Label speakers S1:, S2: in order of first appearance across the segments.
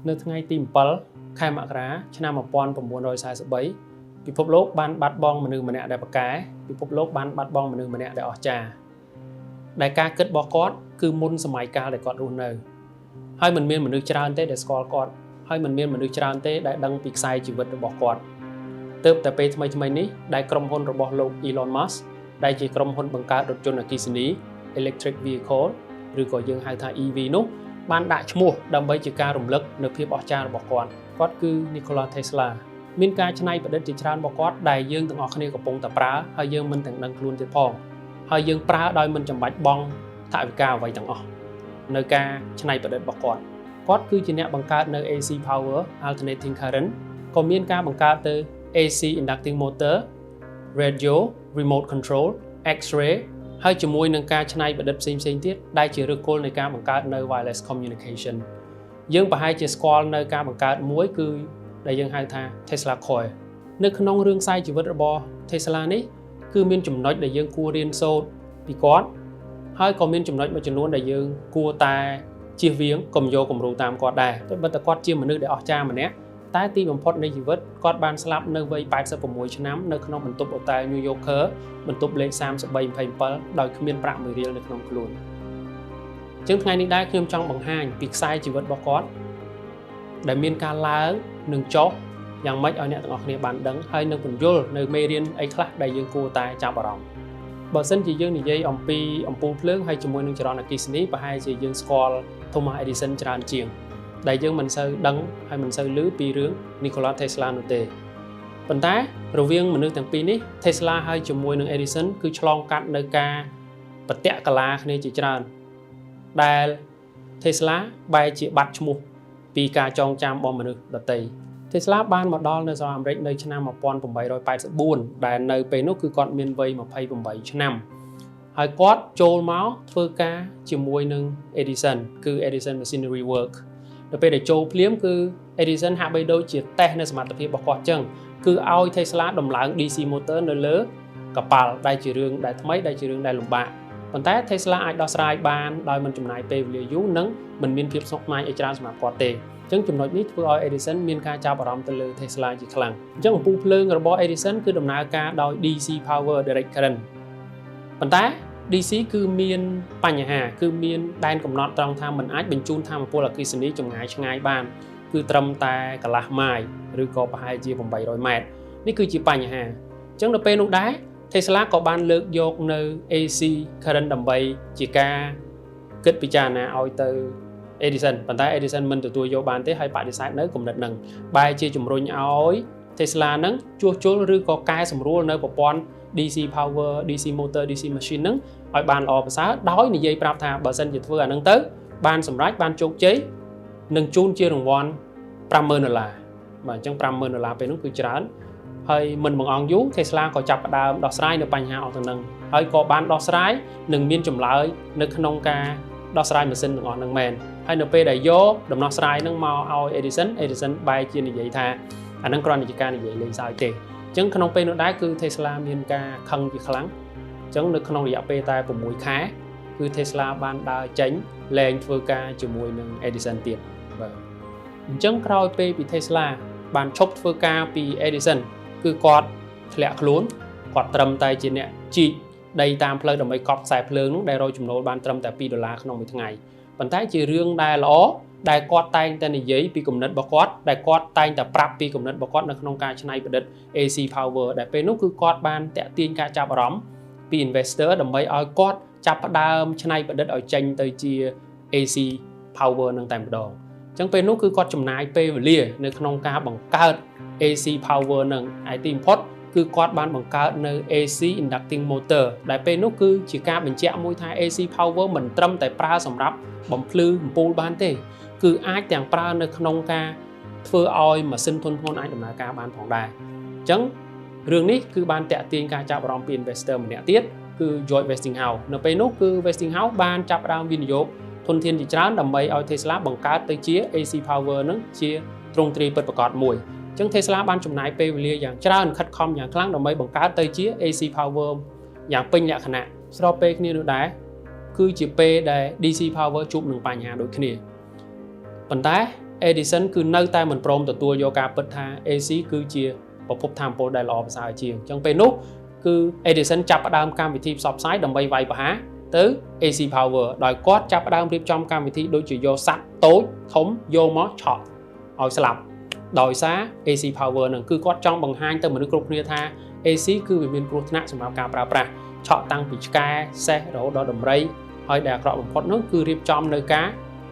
S1: នៅថ្ងៃទី7 ខែមករាឆ្នាំ 1943 ពិភពលោកបានបាត់បង់មនុស្សម្នាក់ដែលប្រកែពិភពលោកបានបាត់បង់មនុស្សម្នាក់ដែលអស្ចារ្យដែលការគិតរបស់គាត់គឺមុនសម័យកាលដែលគាត់រស់នៅហើយមិនមានមនុស្សច្រើនទេដែលស្គាល់គាត់ហើយមិនមានមនុស្សច្រើនទេដែលដឹងពីខ្សែជីវិតរបស់គាត់ទើបតែពេលថ្មីនេះដែលក្រុមហ៊ុនរបស់លោក Elon Musk ដែលជាក្រុមហ៊ុនបង្កើតរថយន្តអគ្គិសនី Electric Vehicle ឬក៏យើងហៅថា EV នោះបានដាក់ឈ្មោះដើម្បីជាការរំលឹកនៅភាពអស្ចារ្យរបស់គាត់គឺ Nikola Tesla មានការច្នៃប្រឌិតជាច្រើនរបស់គាត់ដែលយើងទាំងអស់គ្នាកំពុងតែប្រើហើយយើងមិនទាំងដឹងខ្លួនទៀតផងហើយយើងប្រើដោយមិនចាំបាច់បង់ថវិកាអ្វីទាំងអស់នៅការច្នៃប្រឌិតរបស់គាត់គឺជាអ្នកបង្កើតនៅ AC Power Alternating Current ក៏មានការបង្កើតទៅ AC Inducting Motor Radio Remote Control X-ray ហើយជាមួយនឹងការច្នៃប្រឌិតផ្សេងទៀតដែលជាឫសគល់នៃការបង្កើតនៅ wireless communication យើងប្រហែលជាស្គាល់នៅការបង្កើតមួយគឺដែលយើងហៅថា Tesla Coil នៅក្នុងរឿងខ្សែជីវិតរបស់ Tesla នេះគឺមានចំណុចដែលយើងគួររៀនសូត្រពីគាត់ហើយក៏មានចំណុចមួយចំនួនដែលយើងគួរតែជៀសវាងកុំយកគំរូតាមគាត់ដែរតែបើតែគាត់ជាមនុស្សដែលអស្ចារ្យម្នាក់តែទីបំផុតនៃជីវិតគាត់បានស្លាប់នៅវ័យ86ឆ្នាំនៅក្នុងបន្ទប់ហូតែល New Yorker បន្ទប់លេខ3327ដោយគ្មានប្រាក់មួយរៀលនៅក្នុងខ្លួនអញ្ចឹងថ្ងៃនេះដែរខ្ញុំចង់បង្ហាញពីខ្សែជីវិតរបស់គាត់ដែលមានការឡើងនិងចុះយ៉ាងម៉េចឲ្យអ្នកទាំងអស់គ្នាបានដឹងហើយនឹងពន្យល់នៅមេរៀនអីខ្លះដែលយើងគួរតែចាប់អារម្មណ៍បើសិនជាយើងនិយាយអំពីអំពូលភ្លើងហើយជាមួយនឹងចរន្តអគ្គិសនីប្រហែលជាយើងស្គាល់ Thomas Edison ច្រើនជាងដែលយើងមិនសូវដឹងហើយមិនសូវឮពីរឿង Nikola Tesla នោះទេប៉ុន្តែរវាងមនុស្សទាំងពីរនេះ Tesla ហើយជាមួយនឹង Edison គឺឆ្លងកាត់នៅការបត្តិកលាគ្នាជាច្រើនដែល Tesla បែរជាបាត់ឈ្មោះពីការចងចាំរបស់មនុស្សដទៃ Tesla បានមកដល់នៅសហរដ្ឋអាមេរិកនៅឆ្នាំ 1884 ដែលនៅពេលនោះគឺគាត់មានវ័យ28ឆ្នាំហើយគាត់ចូលមកធ្វើការជាមួយនឹង Edison គឺ Edison Machinery Work ដល់ពេលដែលចូលភ្លាមគឺ Edison ហាក់បីដូចជាតេស្តនៅសមត្ថភាពរបស់គាត់ចឹងគឺឲ្យ Tesla ដំឡើង DC motor នៅលើកប៉ាល់ដែលជារឿងដែលថ្មីដែលជារឿងដែលលំបាកប៉ុន្តែ Tesla អាចដោះស្រាយបានដោយមិនចំណាយពេលវេលាយូរនិងមិនមានភាពស្មុគស្មាញអីច្រើនសម្រាប់គាត់ទេអញ្ចឹងចំណុចនេះធ្វើឲ្យ Edison មានការចាប់អារម្មណ៍ទៅលើ Tesla ជាខ្លាំងអញ្ចឹងអំពូលភ្លើងរបស់ Edison គឺដំណើរការដោយ DC Power Direct Current ប៉ុន្តែ DC គឺមានបញ្ហាគឺមានដែនកំណត់ត្រង់ថាมันអាចបញ្ជូនថាមពលអគ្គិសនីចម្ងាយឆ្ងាយបានគឺត្រឹមតែកន្លះម៉ាយឬក៏ប្រហែលជា800ម៉ែត្រនេះគឺជាបញ្ហាអញ្ចឹងនៅពេលនោះដែរ Tesla ក៏បានលើកយកនៅ AC current ដើម្បីជាការគិតពិចារណាឲ្យទៅ Edison ប៉ុន្តែ Edison មិនទទួលយកបានទេហើយបដិសេធនៅគំនិតហ្នឹងបែរជាជំរុញឲ្យ Tesla ហ្នឹងជួសជុលឬក៏កែសម្រួលនៅប្រព័ន្ធ DC power DC motor DC machine ហ្នឹងឲ្យបានល្អប្រសើរដោយនិយាយប្រាប់ថាបើសិនជាធ្វើអាហ្នឹងទៅបានសម្រេចបានជោគជ័យនឹងជូនជារង្វាន់$50,000បាទអញ្ចឹង$50,000ពេលនោះគឺច្រើនហើយមិនបង្អង់យូរ Tesla ក៏ចាប់ផ្ដើមដោះស្រាយនៅបញ្ហាអស់ទាំងហ្នឹងហើយក៏បានដោះស្រាយនិងមានចម្លើយនៅក្នុងការដោះស្រាយម៉ាស៊ីនទាំងអស់ហ្នឹងមែនហើយនៅពេលដែលយកដំណោះស្រាយហ្នឹងមកឲ្យ Edison បែរជានិយាយថាអាហ្នឹងគ្រាន់តែជាការនិយាយលេងសើចទេអញ្ចឹងក្នុងពេលនោះដែរគឺ Tesla មានការខឹងជាខ្លាំងអញ្ចឹងនៅក្នុងរយៈពេលតែ6ខែគឺ Tesla បានដើរចេញលែងធ្វើការជាមួយនឹង Edison ទៀតបាទអញ្ចឹងក្រោយពេលពី Tesla បានឈប់ធ្វើការពី Edison គឺគាត់ធ្លាក់ខ្លួនគាត់ត្រឹមតែជាអ្នកជីកដីតាមផ្លូវដើម្បីកប់ខ្សែភ្លើងនោះដែលរកចំណូលបានត្រឹមតែ$2ក្នុងមួយថ្ងៃប៉ុន្តែជារឿងដែលល្អដែលគាត់តែងតែនិយាយពីគំនិតរបស់គាត់ដែលគាត់តែងតែប្រាប់ពីគំនិតរបស់គាត់នៅក្នុងការច្នៃប្រឌិត AC Power ដែលពេលនោះគឺគាត់បានតាក់ទាញការចាប់អារម្មណ៍ពី investor ដើម្បីឲ្យគាត់ចាប់ផ្ដើមច្នៃប្រឌិតឲ្យចេញទៅជា AC Power នឹងតែម្ដងអញ្ចឹងពេលនោះគឺគាត់ចំណាយពេលវេលានៅក្នុងការបង្កើត AC Power នឹងឯទីបំផុតគឺគាត់បានបង្កើតនៅ AC Inducting Motor ដែលពេលនោះគឺជាការបញ្ជាក់មួយថា AC Power មិនត្រឹមតែប្រើសម្រាប់បំភ្លឺអំពូលបានទេគឺអាចទាំងប្រើនៅក្នុងការធ្វើឲ្យម៉ាស៊ីនធុនធ្ងន់អាចដំណើរការបានផងដែរអញ្ចឹងរឿងនេះគឺបានតាក់ទាញការចាប់អារម្មណ៍ពី investor ម្នាក់ទៀតគឺ George Westinghouse នៅពេលនោះគឺ Westinghouse បានចាប់ផ្ដើមវិនិយោគធនធានជាច្រើនដើម្បីឲ្យ Tesla បង្កើតទៅជា AC Power នឹងជាទ្រង់ទ្រាយពិតប្រាកដមួយអញ្ចឹង Tesla បានចំណាយពេលវេលាយ៉ាងច្រើនខិតខំយ៉ាងខ្លាំងដើម្បីបង្កើតទៅជា AC Power យ៉ាងពេញលក្ខណៈស្របពេលគ្នានោះដែរគឺជាពេលដែល DC Power ជួបនឹងបញ្ហាដូចគ្នាប៉ុន្តែ Edison គឺនៅតែមិនព្រមទទួលយកការពិតថា AC គឺជាប្រភពថាមពលដែលល្អប្រសើរជាងអញ្ចឹងពេលនោះគឺ Edison ចាប់ផ្ដើមកម្មវិធីផ្សព្វផ្សាយដើម្បីវាយប្រហារទៅ AC power ដោយគាត់ចាប់ផ្ដើមរៀបចំកម្មវិធីដូចជាយកសត្វតូចធំយកមកឆក់ឲ្យស្លាប់ដោយសារ AC power ហ្នឹងគឺគាត់ចង់បង្ហាញទៅមនុស្សគ្រប់គ្នាថា AC គឺវាមានគ្រោះថ្នាក់សម្រាប់ការប្រើប្រាស់ឆក់តាំងពីឆ្កែសេះរហូតដល់ដំរីហើយដែលអាក្រក់បំផុតនោះគឺរៀបចំនៅការ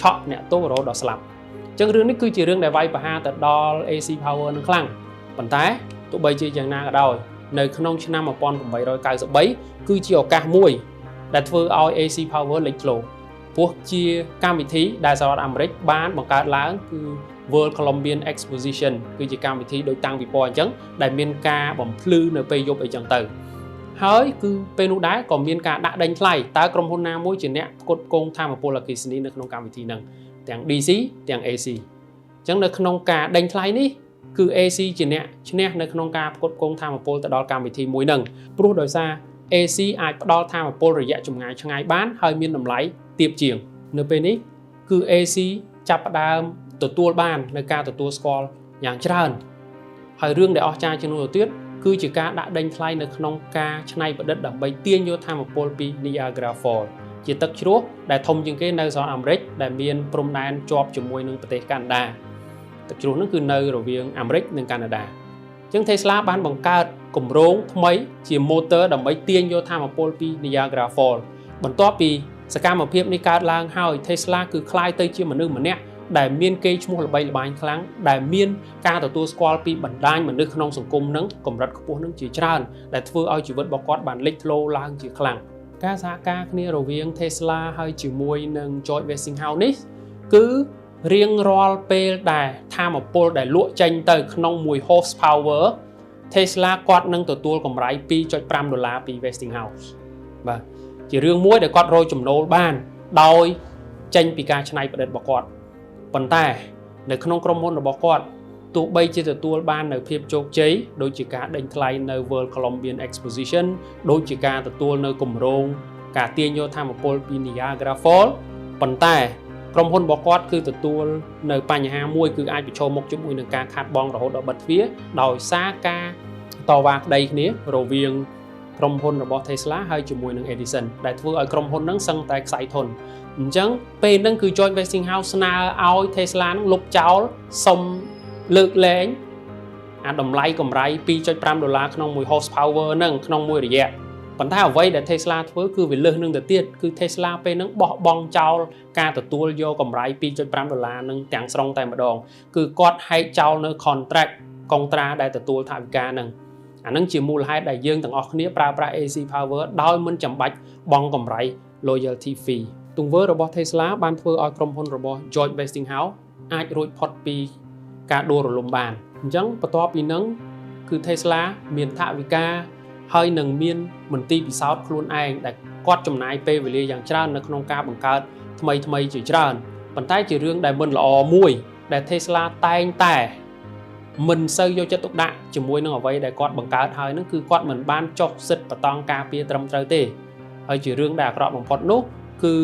S1: ឆក់អ្នកទោសរហូតដល់ស្លាប់អញ្ចឹងរឿងនេះគឺជារឿងដែលវាយប្រហារទៅដល់ AC power នឹងខ្លាំងប៉ុន្តែទោះបីជាយ៉ាងណាក៏ដោយនៅក្នុងឆ្នាំ1893គឺជាឱកាសមួយដែលធ្វើឲ្យ AC power លេចធ្លោព្រោះជាកម្មវិធីដែលសហរដ្ឋអាមេរិកបានបង្កើតឡើងគឺ World Columbian Exposition គឺជាកម្មវិធីដូចតាំងពីពណ៌អញ្ចឹងដែលមានការបំភ្លឺនៅពេលយប់អីចឹងទៅហើយគឺពេលនោះដែរក៏មានការដាក់ដេញថ្លៃតើក្រុមហ៊ុនណាមួយជាអ្នកផ្គត់ផ្គង់ថាមពលអគ្គិសនីនៅក្នុងកម្មវិធីហ្នឹងទាំង DC ទាំង AC អញ្ចឹងនៅក្នុងការដេញថ្លៃនេះគឺ AC ជាអ្នកឈ្នះនៅក្នុងការផ្គត់ផ្គង់ថាមពលទៅដល់កម្មវិធីមួយហ្នឹងព្រោះដោយសារ AC អាចផ្ដល់ថាមពលរយៈចម្ងាយឆ្ងាយបានហើយមានតម្លៃទាបជាងនៅពេលនេះគឺ AC ចាប់ផ្ដើមទទួលបាននៅការទទួលស្គាល់យ៉ាងច្រើនហើយរឿងដែលអស្ចារ្យជាងនោះទៅទៀតគឺជាការដាក់ដេញថ្លៃនៅក្នុងការច្នៃប្រឌិតដើម្បីទាញយកថាមពលពី Niagara Falls ជាទឹកជ្រោះដែលធំជាងគេនៅសហរដ្ឋអាមេរិកដែលមានព្រំដែនជាប់ជាមួយនឹងប្រទេសកាណាដាទឹកជ្រោះនោះគឺនៅរវាងអាមេរិកនិងកាណាដាអញ្ចឹង Tesla បានបង្កើតគម្រោងថ្មីជា motor ដើម្បីទាញយកថាមពលពី Niagara Falls បន្ទាប់ពីសកម្មភាពនេះកើតឡើងហើយ Tesla គឺក្លាយទៅជាមនុស្សម្នាក់ដែលមានកេរ្តិ៍ឈ្មោះល្បីល្បាញខ្លាំងដែលមានការទទួលស្គាល់ពីបណ្ដាញមនុស្សក្នុងសង្គមនឹងកម្រិតខ្ពស់នឹងជាច្រើនដែលធ្វើឲ្យជីវិតរបស់គាត់បានលេចធ្លោឡើងជាខ្លាំងការសហការគ្នារវាង Tesla ហើយជាមួយនឹង George Westinghouse នេះគឺរៀងរាល់ពេលដែលថាមពលដែលលក់ចេញទៅក្នុង1 horsepower Tesla គាត់នឹងទទួលកម្រៃ $2.5 ពី Westinghouse បាទជារឿងមួយដែលគាត់រកចំណូលបានដោយចេញពីការច្នៃប្រឌិតរបស់គាត់ប៉ុន្តែនៅក្នុងក្រុមហ៊ុនរបស់គាត់ទោះបីជាទទួលបាននៅភាពជោគជ័យដូចជាការដេញថ្លៃនៅ World Columbian Exposition ដូចជាការទទួលនៅគម្រោងការទាញយកថាមពលពី Niagara Falls ប៉ុន្តែក្រុមហ៊ុនរបស់គាត់គឺទទួលនៅបញ្ហាមួយគឺអាចប្រឈមមុខជាមួយនឹងការខាតបង់រហូតដល់បិទទ្វារដោយសារការតវ៉ាក្តីគ្នារវាងក្រុមហ៊ុនរបស់ Tesla ហើយជាមួយនឹង Edison ដែលធ្វើឲ្យក្រុមហ៊ុនហ្នឹងសឹងតែខ្សែធនអញ្ចឹងពេលហ្នឹងគឺ George Westinghouse ស្នើឲ្យ Tesla ហ្នឹងលុបចោលសុំលើកលែងអាតម្លៃកម្រៃ $2.5 ក្នុង1 horsepower ហ្នឹងក្នុងមួយរយៈប៉ុន្តែអ្វីដែល Tesla ធ្វើគឺវាលើសនឹងទៅទៀតគឺ Tesla ពេលហ្នឹងបោះបង់ចោលការទទួលយកកម្រៃ $2.5 ហ្នឹងទាំងស្រុងតែម្ដងគឺគាត់ហែកចោលនៅ contract កុងត្រាដែលទទួលថវិកាហ្នឹងអានឹងជាមូលហេតុដែលយើងទាំងអស់គ្នាប្រើប្រាស់ AC power ដោយមិនចាំបាច់បង់កម្រៃ loyalty fee ទង្វើរបស់ Tesla បានធ្វើឲ្យក្រុមហ៊ុនរបស់ George Westinghouse អាចរួចផុតពីការដួលរលំបានអញ្ចឹងបន្ទាប់ពីហ្នឹងគឺ Tesla មានថវិកាហើយនឹងមានមន្ទីរពិសោធន៍ខ្លួនឯងដែលគាត់ចំណាយពេលវេលាយ៉ាងច្រើននៅក្នុងការបង្កើតថ្មីជាច្រើនប៉ុន្តែជារឿងដែលមិនល្អមួយដែល Tesla តែងតែមិនសូវយកចិត្តទុកដាក់ជាមួយនឹងអ្វីដែលគាត់បង្កើតហើយហ្នឹងគឺគាត់មិនបានចុះសិទ្ធិបតង់ការពារត្រឹមត្រូវទេហើយជារឿងដែលអាក្រក់បំផុតនោះគឺ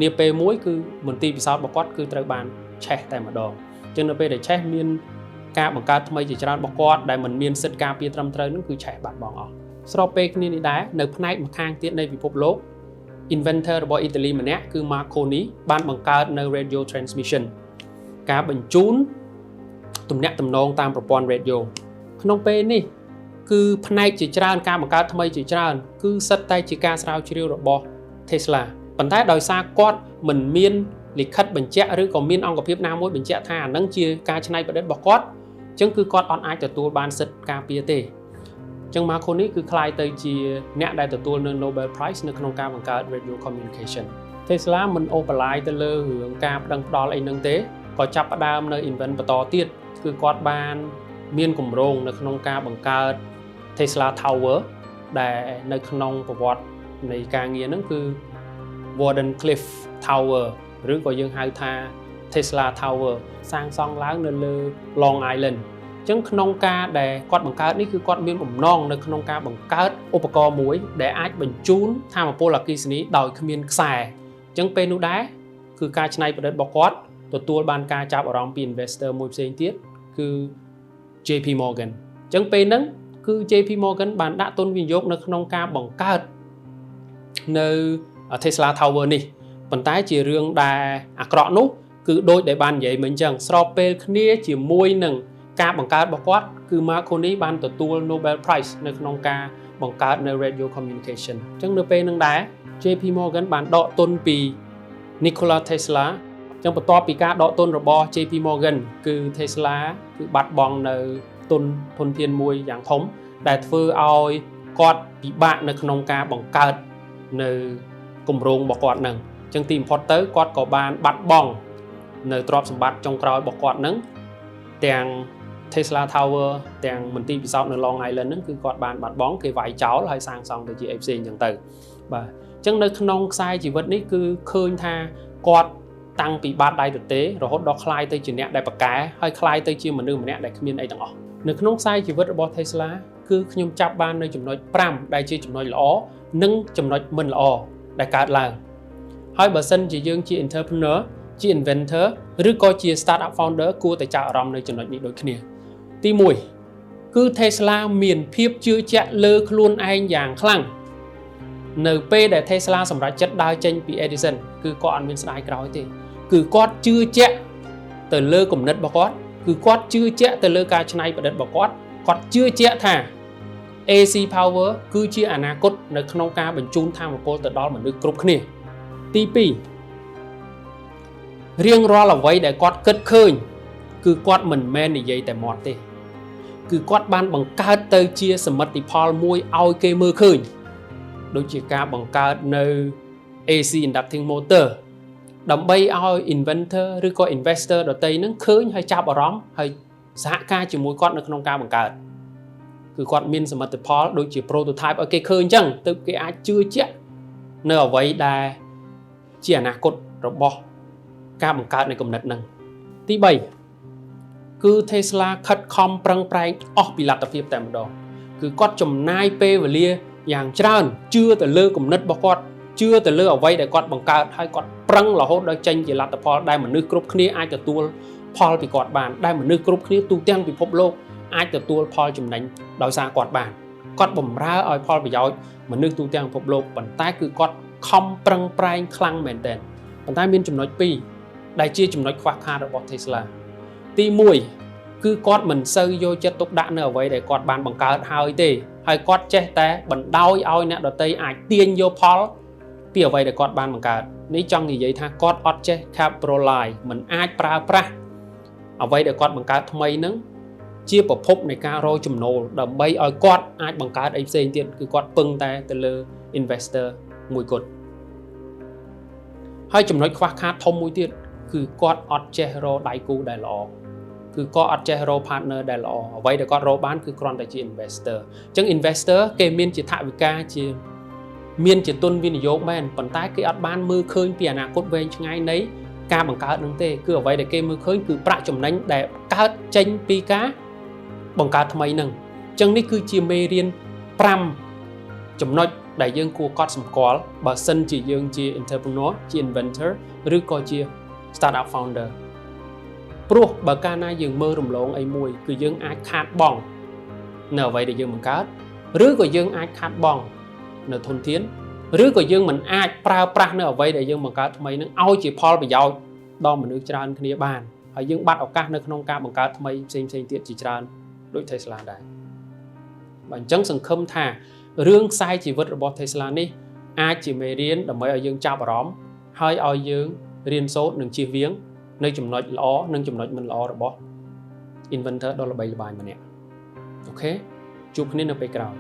S1: នាពេលមួយគឺមន្ទីរពិសោធន៍របស់គាត់គឺត្រូវបានឆេះតែម្ដងអញ្ចឹងនៅពេលដែលឆេះមានការបង្កើតថ្មីជាច្រើនរបស់គាត់ដែលមិនមានសិទ្ធិការពារត្រឹមត្រូវនោះគឺឆេះបាត់បង់អស់ស្របពេលគ្នានេះដែរនៅផ្នែកម្ខាងទៀតនៃពិភពលោក Inventor របស់អ៊ីតាលីម្នាក់គឺ Marconi បានបង្កើតនៅ radio transmission ការបញ្ជូនទំនាក់ទំនងតាមប្រព័ន្ធ radio ក្នុងពេលនេះគឺផ្នែកជាច្រើនការបង្កើតថ្មីជាច្រើនគឺសិតតែជាការស្រាវជ្រាវរបស់ Tesla ប៉ុន្តែដោយសារគាត់មិនមានលិខិតបញ្ជាក់ឬក៏មានអង្គភាពណាមួយបញ្ជាក់ថាអានឹងជាការច្នៃប្រឌិតរបស់គាត់អញ្ចឹងគឺគាត់អត់អាចទទួលបានសិទ្ធិការពារទេអញ្ចឹង Marconi គឺក្លាយទៅជាអ្នកដែលទទួលនៅ Nobel Prize នៅក្នុងការបង្កើត radio communication Tesla មិនអូបន្លាយទៅលើរឿងការប្តឹងផ្តល់អីហ្នឹងទេក៏ចាប់ផ្ដើមនៅ invent បន្តទៀតគឺគាត់បានមានគម្រោងនៅក្នុងការបង្កើត Tesla Tower ដែលនៅក្នុងប្រវត្តិនៃការងារហ្នឹងគឺ Warden Cliff Tower ឬក៏យើងហៅថា Tesla Tower សាងសង់ឡើងនៅលើ Long Island អញ្ចឹងក្នុងការដែលគាត់បង្កើតនេះគឺគាត់មានបំណងនៅក្នុងការបង្កើតឧបករណ៍មួយដែលអាចបញ្ជូនថាមពលអគ្គិសនីដោយគ្មានខ្សែអញ្ចឹងពេលនោះដែរគឺការច្នៃប្រឌិតរបស់គាត់ ទទួលបានការចាប់អារម្មណ៍ពី investor មួយផ្សេងទៀតគឺ JP Morgan អញ្ចឹងពេលហ្នឹងគឺ JP Morgan បានដាក់ទុនវិនិយោគនៅក្នុងការបង្កើតនៅ Tesla Tower នេះប៉ុន្តែជារឿងដែលអាក្រក់នោះគឺដូចដែលបាននិយាយមិញអញ្ចឹងស្របពេលគ្នាជាមួយនឹងការបង្កើតរបស់គាត់គឺ Marconi បានទទួល Nobel Prize នៅក្នុងការបង្កើតនៅ radio communication អញ្ចឹងនៅពេលហ្នឹងដែរ JP Morgan បានដកទុនពី Nikola Tesla អញ្ចឹងបន្ទាប់ពីការដកទុនរបស់ JP Morgan គឺ Tesla គឺបាត់បង់នៅទុនធនធានមួយយ៉ាងធំដែលធ្វើឲ្យគាត់ពិបាកនៅក្នុងការបង្កើតនៅគម្រោងរបស់គាត់ហ្នឹងអញ្ចឹងទីបំផុតទៅគាត់ក៏បានបាត់បង់នៅទ្រព្យសម្បត្តិចុងក្រោយរបស់គាត់ហ្នឹងទាំង Tesla Tower ទាំងមន្ទីរពិសោធន៍នៅ Long Island ហ្នឹងគឺគាត់បានបាត់បង់គេវាយចោលហើយសាងសង់ទៅជាអីផ្សេងអញ្ចឹងទៅបាទអញ្ចឹងនៅក្នុងខ្សែជីវិតនេះគឺឃើញថាគាត់តាំងពីបាតដៃទទេរហូតដល់คล้ายទៅជាអ្នកដែលប្រកែហើយคล้ายទៅជាមនុស្សម្នាក់ដែលគ្មានអីទាំងអស់នៅក្នុងខ្សែជីវិតរបស់ Tesla គឺខ្ញុំចាប់បាននៅចំណុច5ដែលជាចំណុចល្អនិងចំណុចមិនល្អដែលកើតឡើងហើយបើសិនជាយើងជា entrepreneur ជា inventor ឬក៏ជា startup founder គួរតែចាប់អារម្មណ៍នៅចំណុចនេះដូចគ្នាទី1គឺ Tesla មានភាពជឿជាក់លើខ្លួនឯងយ៉ាងខ្លាំងនៅពេលដែល Tesla សម្រេចចិត្តដើរចេញពី Edison គឺគាត់អត់មានស្ដាយក្រោយទេគឺគាត់ជឿជាក់ទៅលើគំនិតរបស់គាត់គឺគាត់ជឿជាក់ទៅលើការច្នៃប្រឌិតរបស់គាត់ជឿជាក់ថា AC power គឺជាអនាគតនៅក្នុងការបញ្ជូនថាមពលទៅដល់មនុស្សគ្រប់គ្នាទី2រៀងរាល់អ្វីដែលគាត់គិតឃើញគឺគាត់មិនមែននិយាយតែមាត់ទេគឺគាត់បានបង្កើតទៅជាសមិទ្ធផលមួយឲ្យគេមើលឃើញដូចជាការបង្កើតនៅ AC inducting motor ដើម្បីឲ្យ inventor ឬក៏ investor ដទៃហ្នឹងឃើញហើយចាប់អារម្មណ៍ហើយសហការជាមួយគាត់នៅក្នុងការបង្កើតគឺគាត់មានសមិទ្ធផលដូចជា prototype ឲ្យគេឃើញអញ្ចឹងទើបគេអាចជឿជាក់នៅអ្វីដែលជាអនាគតរបស់ការបង្កើតនៃគំនិតហ្នឹងទី3គឺ Tesla ខិតខំប្រឹងប្រែងអស់ពីលទ្ធភាពតែម្ដងគឺគាត់ចំណាយពេលវេលាយ៉ាងច្រើនជឿទៅលើគំនិតរបស់គាត់ជឿទៅលើអ្វីដែលគាត់បង្កើតហើយគាត់ប្រឹងរហូតដល់ចេញជាលទ្ធផលដែលមនុស្សគ្រប់គ្នាអាចទទួលផលពីគាត់បានដែលមនុស្សគ្រប់គ្នាទូទាំងពិភពលោកអាចទទួលផលចំណេញដោយសារគាត់បានគាត់បម្រើឲ្យផលប្រយោជន៍មនុស្សទូទាំងពិភពលោកប៉ុន្តែគឺគាត់ខំប្រឹងប្រែងខ្លាំងមែនទែនប៉ុន្តែមានចំណុច2ដែលជាចំណុចខ្វះខាតរបស់ Tesla ទី1គឺគាត់មិនសូវយកចិត្តទុកដាក់នៅអ្វីដែលគាត់បានបង្កើតហើយទេហើយគាត់ចេះតែបណ្ដោយឲ្យអ្នកដទៃអាចទាញយកផលពីអ្វីដែលគាត់បានបង្កើតនេះចង់និយាយថាគាត់អត់ចេះ capitalize មិនអាចប្រើប្រាស់អ្វីដែលគាត់បង្កើតថ្មីហ្នឹងជាប្រភពនៃការរកចំណូលដើម្បីឲ្យគាត់អាចបង្កើតអីផ្សេងទៀតគឺគាត់ពឹងតែទៅលើ investor មួយគត់ហើយចំណុចខ្វះខាតធំមួយទៀតគឺគាត់អត់ចេះរកដៃគូដែលល្អគឺគាត់អត់ចេះរក partner ដែលល្អអ្វីដែលគាត់រកបានគឺគ្រាន់តែជា investor អញ្ចឹង investor គេមានជាថវិកាមានជាទុនវិនិយោគមែនប៉ុន្តែគេអត់បានមើលឃើញពីអនាគតវែងឆ្ងាយនៃការបង្កើតនឹងទេគឺអ្វីដែលគេមើលឃើញគឺប្រាក់ចំណេញដែលកើតចេញពីការបង្កើតថ្មីនឹងអញ្ចឹងនេះគឺជាមេរៀន5ចំណុចដែលយើងគួរកត់សម្គាល់បើសិនជាយើងជា entrepreneur ជា inventor ឬក៏ជា startup founder ព្រោះបើកាលណាយើងមើលរំលងអីមួយគឺយើងអាចខាតបង់នៅអ្វីដែលយើងបង្កើតឬក៏យើងអាចខាតបង់នៅធនធានឬក៏យើងមិនអាចប្រើប្រាស់នៅអ្វីដែលយើងបង្កើតថ្មីនឹងឲ្យជាផលប្រយោជន៍ដល់មនុស្សច្រើនគ្នាបានហើយយើងបាត់ឱកាសនៅក្នុងការបង្កើតថ្មីផ្សេងៗទៀតជាច្រើនដូច Tesla ដែរបើអញ្ចឹងសង្ឃឹមថារឿងខ្សែជីវិតរបស់ Tesla នេះអាចជាមេរៀនដើម្បីឲ្យយើងចាប់អារម្មណ៍ហើយឲ្យយើងរៀនសូត្រនិងជៀសវាងនៅចំណុចល្អនិងចំណុចមិនល្អរបស់ inventor ដ៏ល្បីល្បាញម្នាក់អូខេជួបគ្នានៅពេលក្រោយ